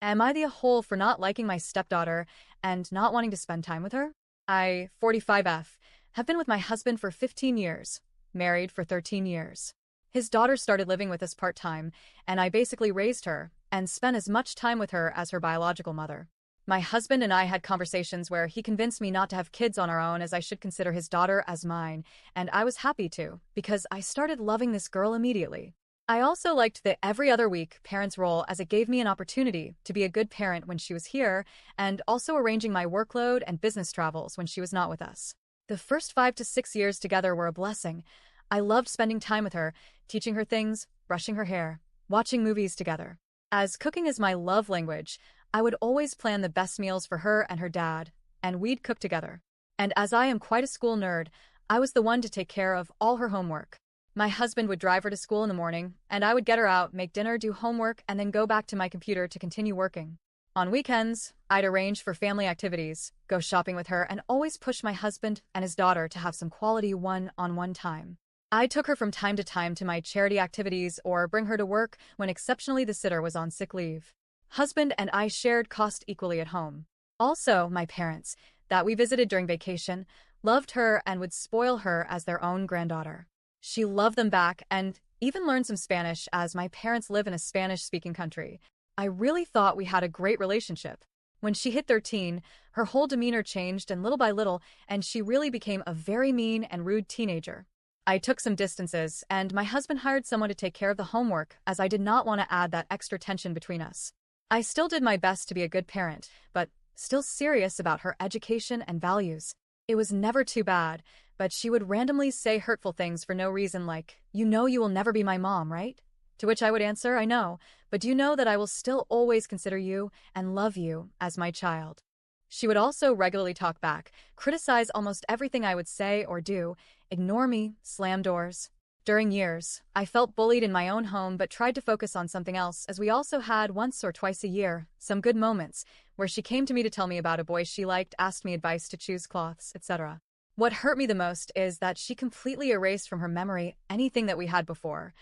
Am I the whole for not liking my stepdaughter and not wanting to spend time with her? I, 45F, have been with my husband for 15 years, married for 13 years. His daughter started living with us part-time, and I basically raised her and spent as much time with her as her biological mother. My husband and I had conversations where he convinced me not to have kids on our own as I should consider his daughter as mine, and I was happy to, because I started loving this girl immediately. I also liked the every other week parents role as it gave me an opportunity to be a good parent when she was here and also arranging my workload and business travels when she was not with us. The first 5 to 6 years together were a blessing. I loved spending time with her, teaching her things, brushing her hair, watching movies together. As cooking is my love language, I would always plan the best meals for her and her dad, and we'd cook together. And as I am quite a school nerd, I was the one to take care of all her homework. My husband would drive her to school in the morning, and I would get her out, make dinner, do homework, and then go back to my computer to continue working. On weekends, I'd arrange for family activities, go shopping with her, and always push my husband and his daughter to have some quality one-on-one time. I took her from time to my charity activities or bring her to work when exceptionally the sitter was on sick leave. Husband and I shared cost equally at home. Also, my parents, that we visited during vacation, loved her and would spoil her as their own granddaughter. She loved them back and even learned some Spanish as my parents live in a Spanish-speaking country. I really thought we had a great relationship. When she hit 13, her whole demeanor changed and little by little, and she really became a very mean and rude teenager. I took some distances, and my husband hired someone to take care of the homework as I did not want to add that extra tension between us. I still did my best to be a good parent, but still serious about her education and values. It was never too bad, but she would randomly say hurtful things for no reason like, "You know you will never be my mom, right?" To which I would answer, "I know, but do you know that I will still always consider you and love you as my child?" She would also regularly talk back, criticize almost everything I would say or do, ignore me, slam doors. During years, I felt bullied in my own home but tried to focus on something else as we also had once or twice a year some good moments where she came to me to tell me about a boy she liked, asked me advice to choose clothes, etc. What hurt me the most is that she completely erased from her memory anything that we had before.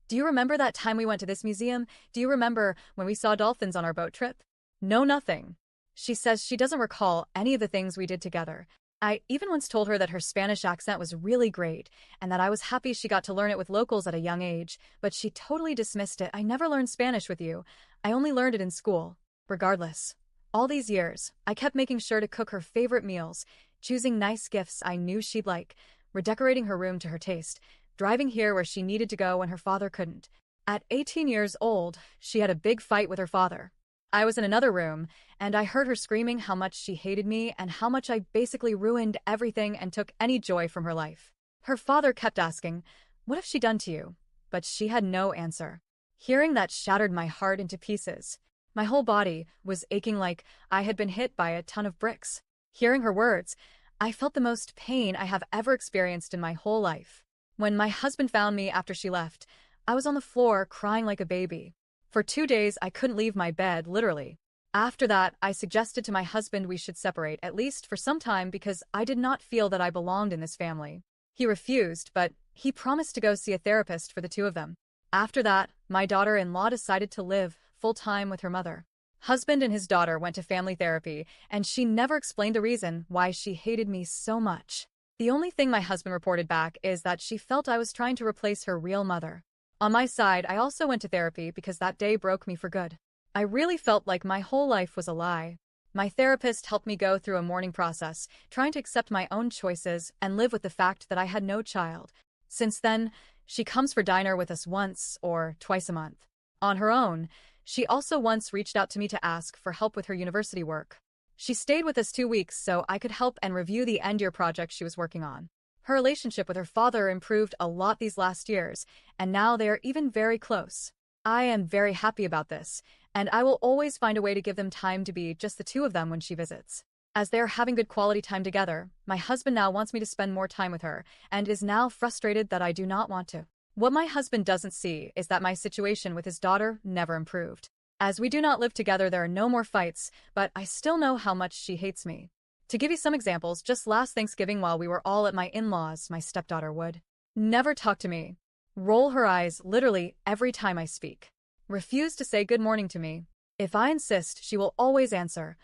"Do you remember that time we went to this museum? Do you remember when we saw dolphins on our boat trip?" No, nothing. She says she doesn't recall any of the things we did together. I even once told her that her Spanish accent was really great and that I was happy she got to learn it with locals at a young age, but she totally dismissed it. "I never learned Spanish with you. I only learned it in school." Regardless, all these years, I kept making sure to cook her favorite meals, choosing nice gifts I knew she'd like, redecorating her room to her taste, driving here where she needed to go when her father couldn't. At 18 years old, she had a big fight with her father. I was in another room, and I heard her screaming how much she hated me and how much I basically ruined everything and took any joy from her life. Her father kept asking, "What have she done to you?" But she had no answer. Hearing that shattered my heart into pieces. My whole body was aching like I had been hit by a ton of bricks. Hearing her words, I felt the most pain I have ever experienced in my whole life. When my husband found me after she left, I was on the floor crying like a baby. For 2 days, I couldn't leave my bed, literally. After that, I suggested to my husband we should separate, at least for some time, because I did not feel that I belonged in this family. He refused, but he promised to go see a therapist for the two of them. After that, my daughter-in-law decided to live full-time with her mother. Husband and his daughter went to family therapy, and she never explained the reason why she hated me so much. The only thing my husband reported back is that she felt I was trying to replace her real mother. On my side, I also went to therapy because that day broke me for good. I really felt like my whole life was a lie. My therapist helped me go through a mourning process, trying to accept my own choices and live with the fact that I had no child. Since then, she comes for dinner with us once or twice a month. On her own, she also once reached out to me to ask for help with her university work. She stayed with us 2 weeks so I could help and review the end-year project she was working on. Her relationship with her father improved a lot these last years, and now they are even very close. I am very happy about this, and I will always find a way to give them time to be just the two of them when she visits. As they are having good quality time together, my husband now wants me to spend more time with her, and is now frustrated that I do not want to. What my husband doesn't see is that my situation with his daughter never improved. As we do not live together, there are no more fights, but I still know how much she hates me. To give you some examples, just last Thanksgiving while we were all at my in-laws, my stepdaughter would never talk to me, roll her eyes literally every time I speak, refuse to say good morning to me, If I insist, she will always answer,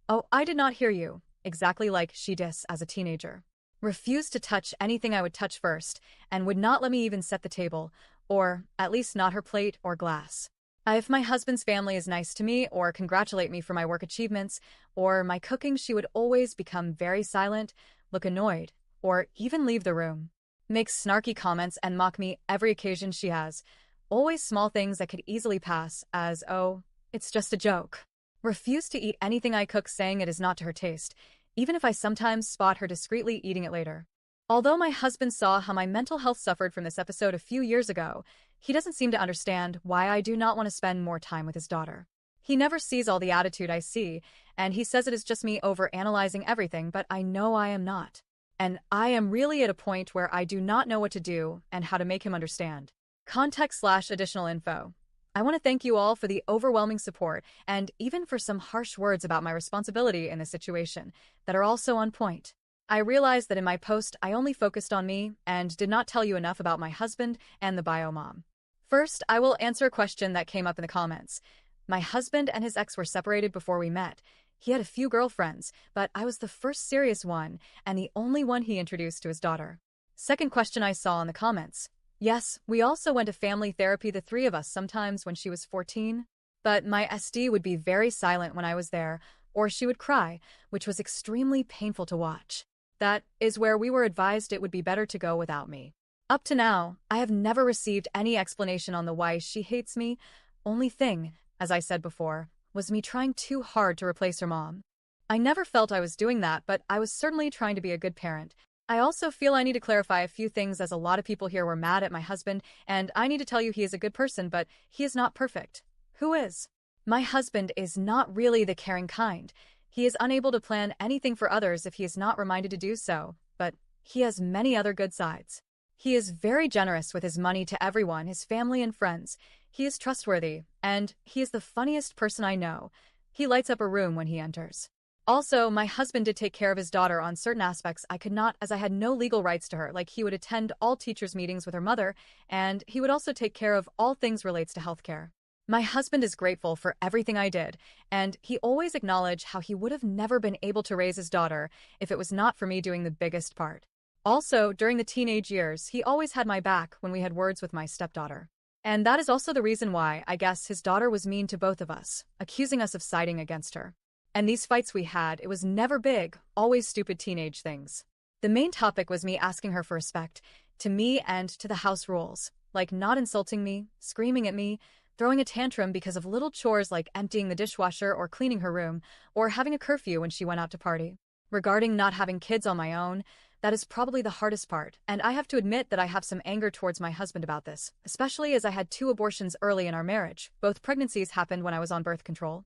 "Oh, I did not hear you," exactly like she dis as a teenager. Refused to touch anything I would touch first, and would not let me even set the table, or at least not her plate or glass. If my husband's family is nice to me or congratulate me for my work achievements or my cooking, she would always become very silent, look annoyed, or even leave the room. Make snarky comments and mock me every occasion she has. Always small things that could easily pass as, "Oh, it's just a joke." Refuse to eat anything I cook, saying it is not to her taste, even if I sometimes spot her discreetly eating it later. Although my husband saw how my mental health suffered from this episode a few years ago, he doesn't seem to understand why I do not want to spend more time with his daughter. He never sees all the attitude I see, and he says it is just me overanalyzing everything, but I know I am not. And I am really at a point where I do not know what to do and how to make him understand. Context/additional info. I want to thank you all for the overwhelming support and even for some harsh words about my responsibility in this situation that are also on point. I realized that in my post I only focused on me and did not tell you enough about my husband and the bio mom. First, I will answer a question that came up in the comments. My husband and his ex were separated before we met. He had a few girlfriends, but I was the first serious one and the only one he introduced to his daughter. Second question I saw in the comments. Yes, we also went to family therapy, the three of us, sometimes when she was 14. But my SD would be very silent when I was there, or she would cry, which was extremely painful to watch. That is where we were advised it would be better to go without me. Up to now, I have never received any explanation on the why she hates me. Only thing, as I said before, was me trying too hard to replace her mom. I never felt I was doing that, but I was certainly trying to be a good parent. I also feel I need to clarify a few things, as a lot of people here were mad at my husband, and I need to tell you he is a good person, but he is not perfect. Who is? My husband is not really the caring kind. He is unable to plan anything for others if he is not reminded to do so, but he has many other good sides. He is very generous with his money to everyone, his family and friends. He is trustworthy, and he is the funniest person I know. He lights up a room when he enters. Also, my husband did take care of his daughter on certain aspects I could not, as I had no legal rights to her, like he would attend all teachers' meetings with her mother, and he would also take care of all things relates to healthcare. My husband is grateful for everything I did, and he always acknowledged how he would have never been able to raise his daughter if it was not for me doing the biggest part. Also, during the teenage years, he always had my back when we had words with my stepdaughter. And that is also the reason why, I guess, his daughter was mean to both of us, accusing us of siding against her. And these fights we had, it was never big, always stupid teenage things. The main topic was me asking her for respect, to me and to the house rules, like not insulting me, screaming at me, throwing a tantrum because of little chores like emptying the dishwasher or cleaning her room, or having a curfew when she went out to party. Regarding not having kids on my own, that is probably the hardest part, and I have to admit that I have some anger towards my husband about this, especially as I had 2 abortions early in our marriage. Both pregnancies happened when I was on birth control.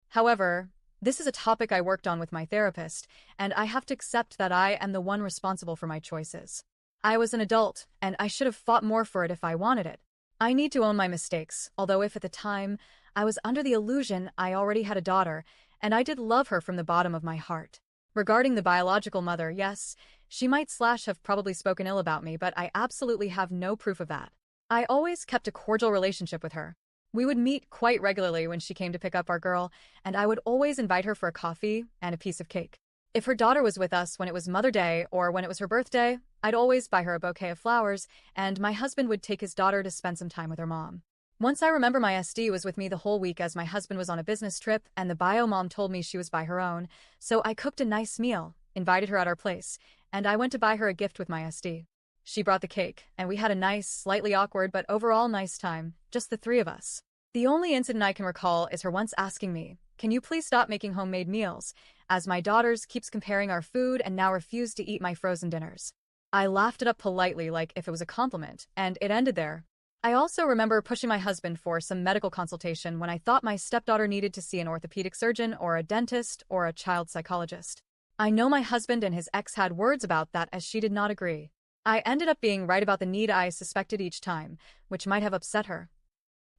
However, this is a topic I worked on with my therapist, and I have to accept that I am the one responsible for my choices. I was an adult, and I should have fought more for it if I wanted it. I need to own my mistakes, although if at the time I was under the illusion I already had a daughter, and I did love her from the bottom of my heart. Regarding the biological mother, yes, she might/have probably spoken ill about me, but I absolutely have no proof of that. I always kept a cordial relationship with her. We would meet quite regularly when she came to pick up our girl, and I would always invite her for a coffee and a piece of cake. If her daughter was with us when it was Mother Day or when it was her birthday, I'd always buy her a bouquet of flowers, and my husband would take his daughter to spend some time with her mom. Once I remember my SD was with me the whole week as my husband was on a business trip, and the bio mom told me she was by her own, so I cooked a nice meal, invited her at our place, and I went to buy her a gift with my SD. She brought the cake, and we had a nice, slightly awkward but overall nice time, just the 3 of us. The only incident I can recall is her once asking me, "Can you please stop making homemade meals, as my daughters keeps comparing our food and now refuse to eat my frozen dinners?" I laughed it up politely like if it was a compliment, and it ended there. I also remember pushing my husband for some medical consultation when I thought my stepdaughter needed to see an orthopedic surgeon or a dentist or a child psychologist. I know my husband and his ex had words about that, as she did not agree. I ended up being right about the need I suspected each time, which might have upset her.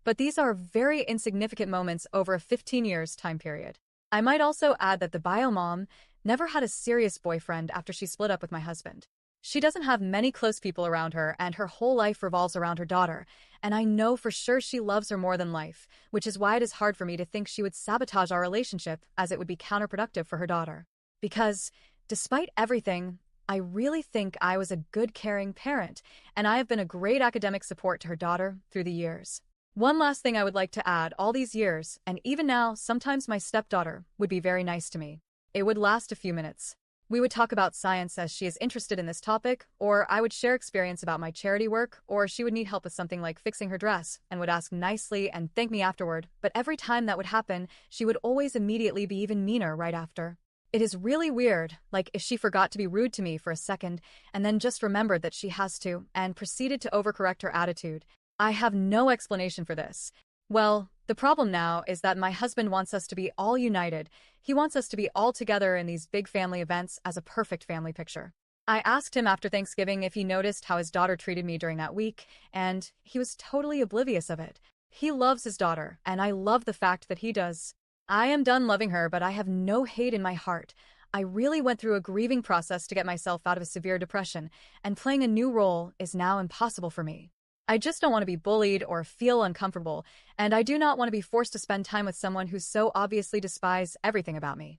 But these are very insignificant moments over a 15 years time period. I might also add that the bio mom never had a serious boyfriend after she split up with my husband. She doesn't have many close people around her, and her whole life revolves around her daughter, and I know for sure she loves her more than life, which is why it is hard for me to think she would sabotage our relationship, as it would be counterproductive for her daughter. Because, despite everything, I really think I was a good caring parent, and I have been a great academic support to her daughter through the years. One last thing I would like to add: all these years, and even now, sometimes my stepdaughter would be very nice to me. It would last a few minutes. We would talk about science as she is interested in this topic, or I would share experience about my charity work, or she would need help with something like fixing her dress and would ask nicely and thank me afterward, but every time that would happen, she would always immediately be even meaner right after. It is really weird, like if she forgot to be rude to me for a second and then just remembered that she has to and proceeded to overcorrect her attitude. I have no explanation for this. Well, the problem now is that my husband wants us to be all united. He wants us to be all together in these big family events as a perfect family picture. I asked him after Thanksgiving if he noticed how his daughter treated me during that week, and he was totally oblivious of it. He loves his daughter, and I love the fact that he does. I am done loving her, but I have no hate in my heart. I really went through a grieving process to get myself out of a severe depression, and playing a new role is now impossible for me. I just don't want to be bullied or feel uncomfortable, and I do not want to be forced to spend time with someone who so obviously despises everything about me.